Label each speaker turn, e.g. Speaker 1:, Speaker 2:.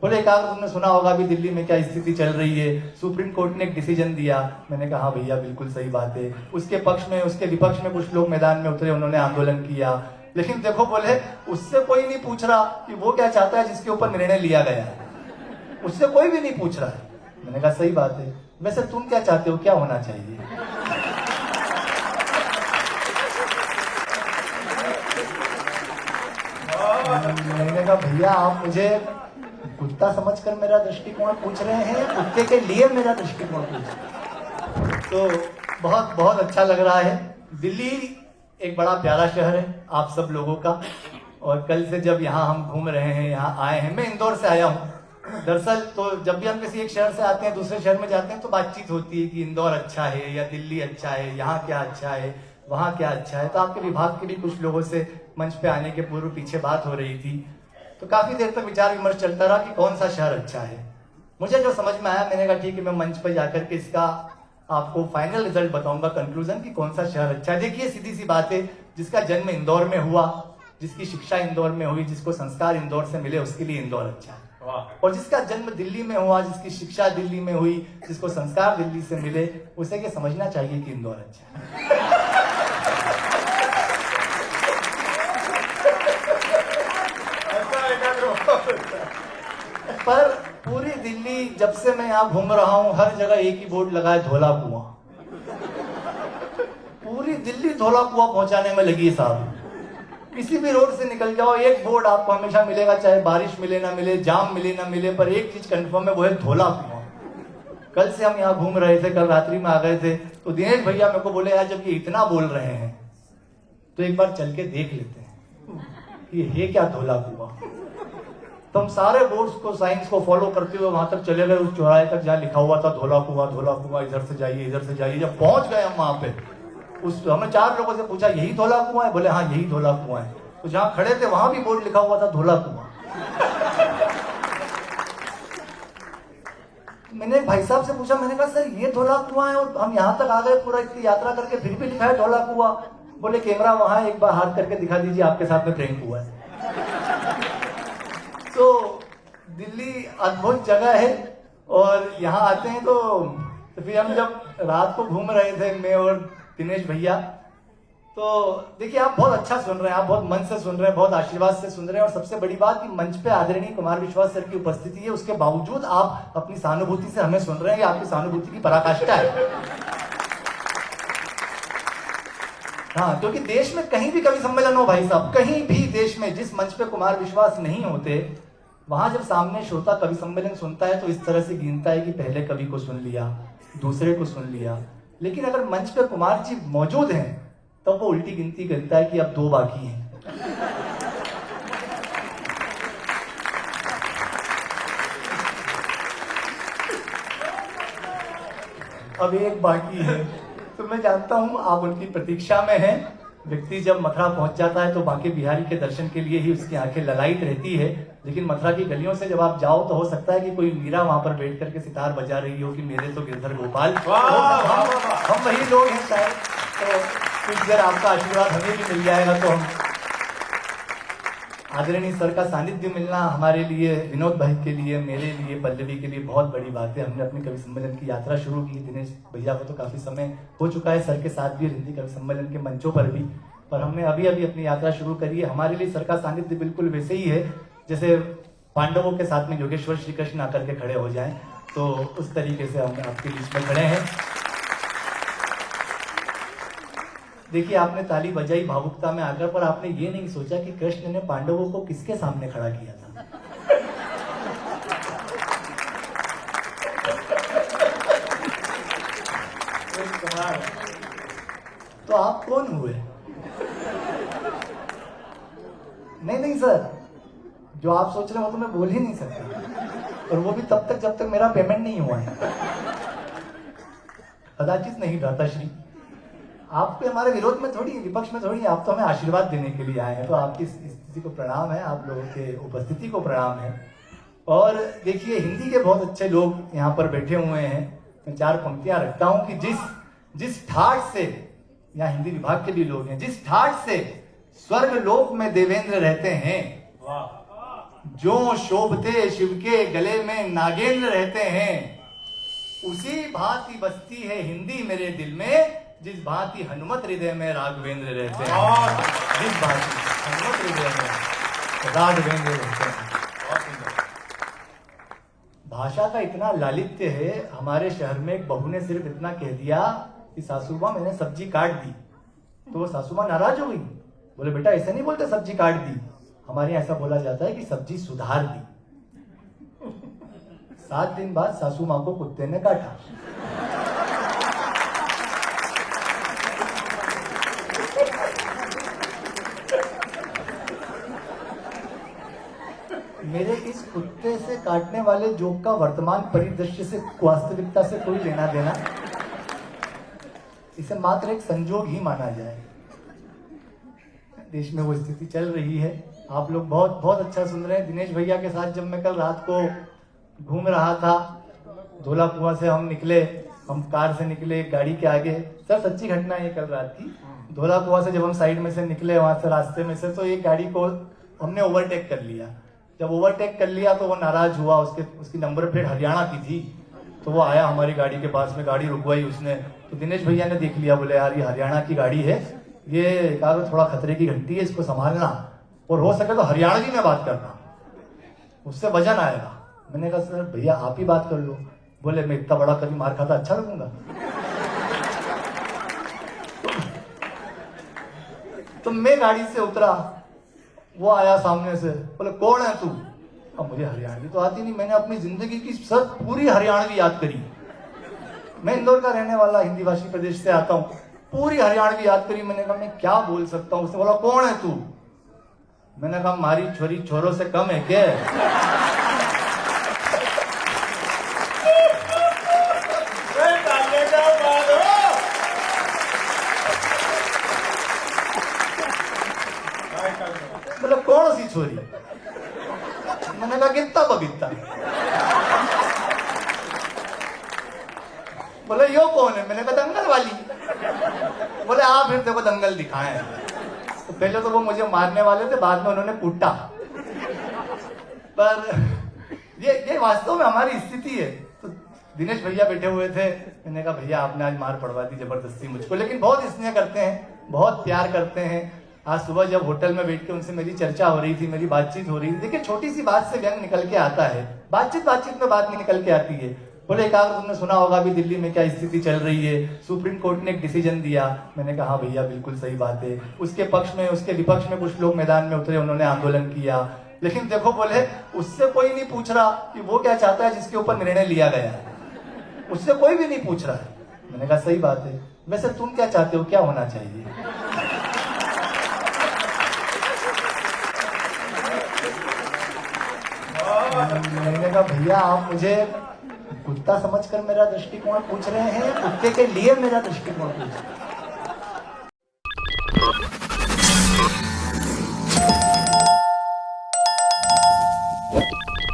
Speaker 1: बोले एक आध तुमने सुना होगा अभी दिल्ली में क्या स्थिति चल रही है, सुप्रीम कोर्ट ने एक डिसीजन दिया। मैंने कहा हाँ भैया बिल्कुल सही बात है। उसके पक्ष में उसके विपक्ष में कुछ लोग मैदान में उतरे, उन्होंने आंदोलन किया, लेकिन देखो बोले उससे कोई नहीं पूछ रहा कि वो क्या चाहता है जिसके ऊपर निर्णय लिया गया है, उससे कोई भी नहीं पूछ रहा है। मैंने कहा सही बात है, वैसे तुम क्या चाहते हो, क्या होना चाहिए? मैंने कहा भैया आप मुझे कुत्ता समझकर मेरा दृष्टिकोण पूछ रहे हैं, कुत्ते के लिए मेरा दृष्टिकोण पूछ रहे हैं? तो बहुत बहुत अच्छा लग रहा है। दिल्ली एक बड़ा प्यारा शहर है आप सब लोगों का, और कल से जब यहाँ हम घूम रहे हैं, यहाँ आए हैं, मैं इंदौर से आया हूँ। दरअसल तो जब भी हम किसी एक शहर से आते हैं दूसरे शहर में जाते हैं तो बातचीत होती है कि इंदौर अच्छा है या दिल्ली अच्छा है, यहाँ क्या अच्छा है, वहाँ क्या अच्छा है। तो आपके विभाग के भी कुछ लोगों से मंच पे आने के पूर्व पीछे बात हो रही थी, तो काफी देर तक विचार विमर्श चलता रहा कि कौन सा शहर अच्छा है। मुझे जो समझ में आया, मैंने कहा ठीक है मैं मंच पर जाकर के इसका आपको फाइनल रिजल्ट बताऊंगा, कंक्लूजन कि कौन सा शहर अच्छा है। देखिए सीधी सी बात है, जिसका जन्म इंदौर में हुआ, जिसकी शिक्षा इंदौर में हुई, जिसको संस्कार इंदौर से मिले, उसके लिए इंदौर अच्छा है। और जिसका जन्म दिल्ली में हुआ, जिसकी शिक्षा दिल्ली में हुई, जिसको संस्कार दिल्ली से मिले, उसे ये समझना चाहिए कि इंदौर अच्छा है। पर पूरी दिल्ली जब से मैं यहाँ घूम रहा हूँ, हर जगह एक ही बोर्ड लगा है, धौला कुआं। पूरी दिल्ली धौला कुआं पहुंचाने में लगी है साहब। किसी भी रोड से निकल जाओ, एक बोर्ड आपको हमेशा मिलेगा, चाहे बारिश मिले ना मिले, जाम मिले ना मिले, पर एक चीज कंफर्म है, वो है धौला कुआं। कल से हम यहाँ घूम रहे थे, कल रात्रि में आ गए थे, तो दिनेश भैया मेरे को बोले यार जब ये इतना बोल रहे हैं तो एक बार चल के देख लेते हैं ये है क्या धौला कुआं। तो हम सारे बोर्ड्स को, साइंस को फॉलो करते हुए वहां तक चले गए, उस चौराहे तक जहाँ लिखा हुआ था धौला कुआं, धौला कुआं, इधर से जाइए, इधर से जाइए। जब पहुंच गए हम वहां पे, हमने 4 लोगों से पूछा यही धौला कुआं है? बोले हाँ यही धौला कुआं है। तो जहां खड़े थे वहां भी बोर्ड लिखा हुआ था धौला कुआं। मैंने भाई साहब से पूछा, मैंने कहा सर ये धौला कुआं है और हम यहाँ तक आ गए पूरा इतनी यात्रा करके, फिर भी लिखा है धौला कुआं। बोले कैमरा वहां, एक बार हाथ करके दिखा दीजिए आपके साथ में प्रैंक हुआ है। तो दिल्ली अद्भुत जगह है, और यहाँ आते हैं तो फिर हम जब रात को घूम रहे थे मैं और दिनेश भैया, तो देखिए आप बहुत अच्छा सुन रहे हैं, आप बहुत मन से सुन रहे हैं, बहुत आशीर्वाद से सुन रहे हैं, और सबसे बड़ी बात कि मंच पे आदरणीय कुमार विश्वास सर की उपस्थिति है, उसके बावजूद आप अपनी सहानुभूति से हमें सुन रहे हैं। आपकी सहानुभूति की पराकाष्ठा है। हाँ, क्योंकि देश में कहीं भी कवि सम्मेलन हो भाई साहब, कहीं भी देश में जिस मंच पे कुमार विश्वास नहीं होते, वहां जब सामने श्रोता कवि सम्मेलन सुनता है तो इस तरह से गिनता है कि पहले कवि को सुन लिया, दूसरे को सुन लिया। लेकिन अगर मंच पे कुमार जी मौजूद हैं तो वो उल्टी गिनती करता है कि अब 2 बाकी हैं। अब 1 बाकी है। तो मैं जानता हूं आप उनकी प्रतीक्षा में हैं। व्यक्ति जब मथुरा पहुंच जाता है तो बांके बिहारी के दर्शन के लिए ही उसकी आंखें ललायित रहती है, लेकिन मथुरा की गलियों से जब आप जाओ तो हो सकता है कि कोई मीरा वहां पर बैठ करके सितार बजा रही हो कि मेरे तो गिरधर गोपाल। हम वही लोग हैं शायद। तो कुछ देर आपका आशीर्वाद हमें भी मिल जाएगा तो हम, आदरणीय सर का सानिध्य मिलना हमारे लिए, विनोद भाई के लिए, मेरे लिए, पल्लवी के लिए बहुत बड़ी बात है। हमने अपनी कवि सम्मेलन की यात्रा शुरू की, दिनेश भैया को तो काफी समय हो चुका है सर के साथ भी, हिंदी कवि सम्मेलन के मंचों पर भी, पर हमने अभी अभी अपनी यात्रा शुरू करी है। हमारे लिए सर का सानिध्य बिल्कुल वैसे ही है जैसे पांडवों के साथ में योगेश्वर श्री कृष्ण आकर के खड़े हो जाएं, तो उस तरीके से हम आपके बीच में खड़े हैं। देखिए आपने ताली बजाई भावुकता में आकर, पर आपने ये नहीं सोचा कि कृष्ण ने पांडवों को किसके सामने खड़ा किया था। तो आप कौन हुए? नहीं सर, जो आप सोच रहे हो तो मैं बोल ही नहीं सकता, और वो भी तब तक जब तक मेरा पेमेंट नहीं हुआ है। कदाचित नहीं भ्राताश्री, आप पे हमारे विरोध में थोड़ी, विपक्ष में थोड़ी, आप तो हमें आशीर्वाद देने के लिए आए हैं। तो आपकी स्थिति को प्रणाम है, आप लोगों के उपस्थिति को प्रणाम है। और देखिए हिंदी के बहुत अच्छे लोग यहाँ पर बैठे हुए हैं। मैं 4 पंक्तियां रखता हूं कि जिस ठाठ से, यहाँ हिंदी विभाग के भी लोग हैं, जिस ठाठ से स्वर्ग लोक में देवेंद्र रहते हैं, जो शोभते शिव के गले में नागेंद्र रहते हैं, उसी भांति बसती है हिंदी मेरे दिल में, जिस भांति हनुमत हृदय में राघवेंद्र रहते हैं। जिस भांति हनुमत हृदय में राघवेंद्र रहते हैं। भाषा का इतना लालित्य है। हमारे शहर में एक बहू ने सिर्फ इतना कह दिया कि सासू माँ मैंने सब्जी काट दी, तो वो सासू माँ नाराज हो गई। बोले बेटा ऐसे नहीं बोलते सब्जी काट दी, हमारे यहाँ ऐसा बोला जाता है कि सब्जी सुधार दी। 7 दिन बाद सासू माँ को कुत्ते ने काटा। मेरे इस कुत्ते से काटने वाले जोक का वर्तमान परिदृश्य से, वास्तविकता से कोई लेना देना, इसे मात्र एक संजोग ही माना जाए। देश में वो स्थिति चल रही है। आप लोग बहुत बहुत अच्छा सुन रहे हैं। दिनेश भैया के साथ जब मैं कल रात को घूम रहा था, धोला कुआं से हम निकले, हम कार से निकले गाड़ी के आगे, सर सच्ची घटना है कल रात की। धोला कुआं से जब हम साइड में से निकले, वहां से रास्ते में से, तो एक गाड़ी को हमने ओवरटेक कर लिया। जब ओवरटेक कर लिया तो वो नाराज हुआ। उसकी नंबर प्लेट हरियाणा की थी, तो वो आया हमारी गाड़ी के पास में, गाड़ी रुकवाई उसने। तो दिनेश भैया ने देख लिया, बोले यार ये हरियाणा की गाड़ी है, ये कागज थोड़ा खतरे की घंटी है, इसको संभालना, और हो सके तो हरियाणवी में बात करना, उससे वजन आएगा। मैंने कहा सर भैया आप ही बात कर लो। बोले मैं इतना बड़ा कभी मार खाता अच्छा लगूंगा? तो मैं गाड़ी से उतरा, वो आया सामने से, बोले कौन है तू? अब मुझे हरियाणवी तो आती नहीं। मैंने अपनी जिंदगी की सब पूरी हरियाणवी याद करी। मैं इंदौर का रहने वाला हिंदी भाषी प्रदेश से आता हूँ। पूरी हरियाणवी याद करी। मैंने कहा मैं क्या बोल सकता हूँ? उसने बोला कौन है तू? मैंने कहा मारी छोरी छोरों से कम है क्या? मतलब कौन सी छोरी? मैंने कहा कितना बगीता। बोले यो कौन है? मैंने कहा दंगल वाली। बोले हाँ फिर देखो दंगल दिखाए। तो पहले तो वो मुझे मारने वाले थे, बाद में उन्होंने कूटा। पर ये वास्तव में हमारी स्थिति है। तो दिनेश भैया बैठे हुए थे, मैंने कहा भैया आपने आज मार पड़वा दी जबरदस्ती मुझको, लेकिन बहुत स्नेह करते हैं, बहुत प्यार करते हैं। आज सुबह जब होटल में बैठ के उनसे मेरी चर्चा हो रही थी, मेरी बातचीत हो रही थी। देखिए छोटी सी बात से व्यंग निकल के आता है, बातचीत में बात नहीं निकल के आती है। बोले एक आध तुमने सुना होगा अभी दिल्ली में क्या स्थिति चल रही है, सुप्रीम कोर्ट ने एक डिसीजन दिया। मैंने कहा हाँ भैया बिल्कुल सही बात है। उसके पक्ष में उसके विपक्ष में कुछ लोग मैदान में उतरे, उन्होंने आंदोलन किया, लेकिन देखो बोले उससे कोई नहीं पूछ रहा कि वो क्या चाहता है जिसके ऊपर निर्णय लिया गया है, उससे कोई भी नहीं पूछ रहा है। मैंने कहा सही बात है, वैसे तुम क्या चाहते हो, क्या होना चाहिए? मैंने कहा भैया आप मुझे कुत्ता समझकर मेरा दृष्टिकोण पूछ रहे हैं, कुत्ते के लिए मेरा दृष्टिकोण पूछ रहे हैं।